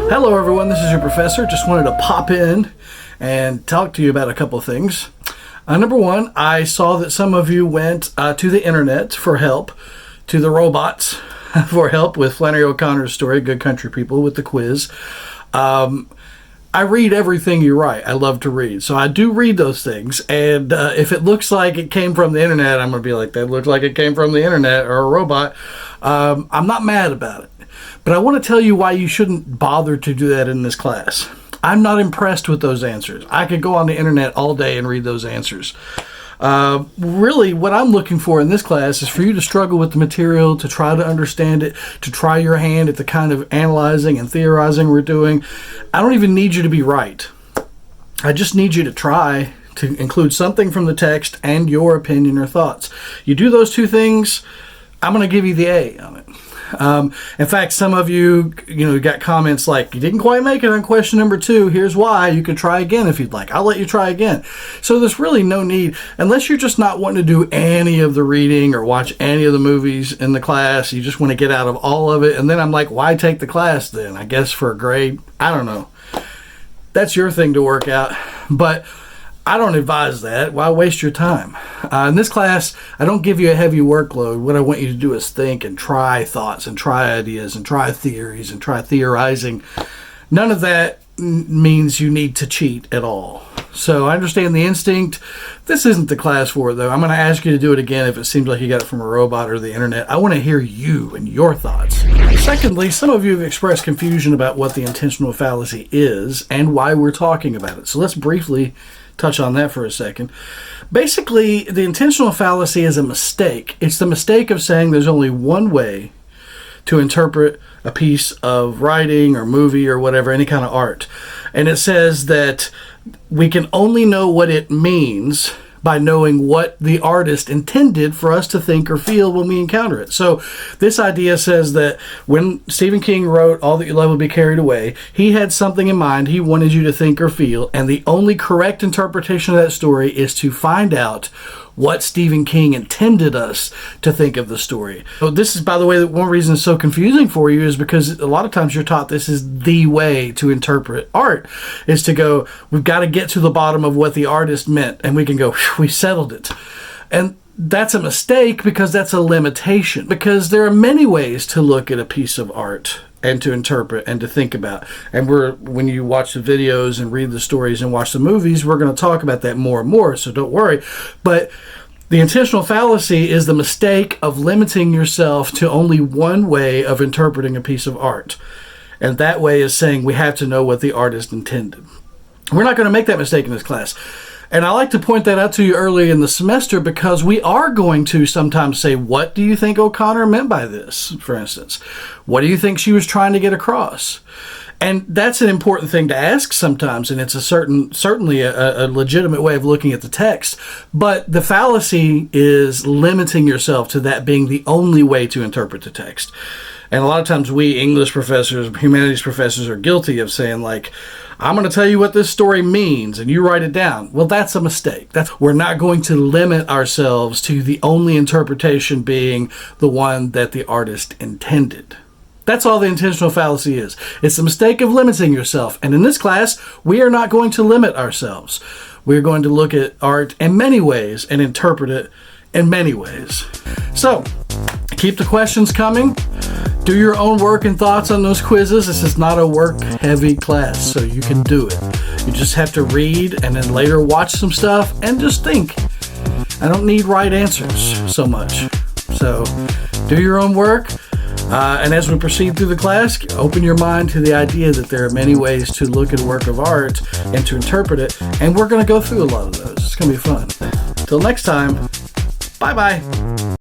Hello everyone, this is your professor. Just wanted to pop in and talk to you about a couple of things. Number one, I saw that some of you went to the internet for help, to the robots for help with Flannery O'Connor's story, Good Country People, with the quiz. I read everything you write. I love to read. So I do read those things. And if it looks like it came from the internet, I'm going to be like, that looks like it came from the internet or a robot. I'm not mad about it. But I want to tell you why you shouldn't bother to do that in this class. I'm not impressed with those answers. I could go on the internet all day and read those answers. Really, what I'm looking for in this class is for you to struggle with the material, to try to understand it, to try your hand at the kind of analyzing and theorizing we're doing. I don't even need you to be right. I just need you to try to include something from the text and your opinion or thoughts. You do those two things, I'm going to give you the A on it. In fact, some of you got comments like, you didn't quite make it on question number 2. Here's why. You can try again if you'd like. I'll let you try again. So there's really no need, unless you're just not wanting to do any of the reading or watch any of the movies in the class. You just want to get out of all of it. And then I'm like, why take the class then? I guess for a grade. I don't know. That's your thing to work out. But I don't advise that. Why waste your time? In this class, I don't give you a heavy workload. What I want you to do is think and try thoughts and try ideas and try theories and try theorizing. None of that means you need to cheat at all. So I understand the instinct. This isn't the class for it, though. I'm going to ask you to do it again if it seems like you got it from a robot or the internet. I want to hear you and your thoughts. Secondly, some of you have expressed confusion about what the intentional fallacy is and why we're talking about it. So let's briefly touch on that for a second. Basically, the intentional fallacy is a mistake. It's the mistake of saying there's only one way to interpret a piece of writing or movie or whatever, any kind of art. And it says that we can only know what it means by knowing what the artist intended for us to think or feel when we encounter it. So this idea says that when Stephen King wrote All That You Love Will Be Carried Away, he had something in mind he wanted you to think or feel, and the only correct interpretation of that story is to find out what Stephen King intended us to think of the story. So this is, by the way, one reason it's so confusing for you is because a lot of times you're taught this is the way to interpret art, is to go, we've got to get to the bottom of what the artist meant, and we can go, we settled it. And that's a mistake because that's a limitation, because there are many ways to look at a piece of art and to interpret and to think about. And when you watch the videos and read the stories and watch the movies, we're going to talk about that more and more, so don't worry. But the intentional fallacy is the mistake of limiting yourself to only one way of interpreting a piece of art. And that way is saying we have to know what the artist intended. We're not going to make that mistake in this class. And I like to point that out to you early in the semester because we are going to sometimes say, what do you think O'Connor meant by this, for instance? What do you think she was trying to get across? And that's an important thing to ask sometimes, and it's certainly a legitimate way of looking at the text. But the fallacy is limiting yourself to that being the only way to interpret the text. And a lot of times we English professors, humanities professors are guilty of saying like, I'm going to tell you what this story means and you write it down. Well, that's a mistake. We're not going to limit ourselves to the only interpretation being the one that the artist intended. That's all the intentional fallacy is. It's the mistake of limiting yourself. And in this class, we are not going to limit ourselves. We're going to look at art in many ways and interpret it in many ways. So, keep the questions coming. Do your own work and thoughts on those quizzes. This is not a work-heavy class, so you can do it. You just have to read and then later watch some stuff and just think. I don't need right answers so much. So, do your own work. And as we proceed through the class, open your mind to the idea that there are many ways to look at a work of art and to interpret it. And we're going to go through a lot of those. It's going to be fun. Till next time, bye-bye.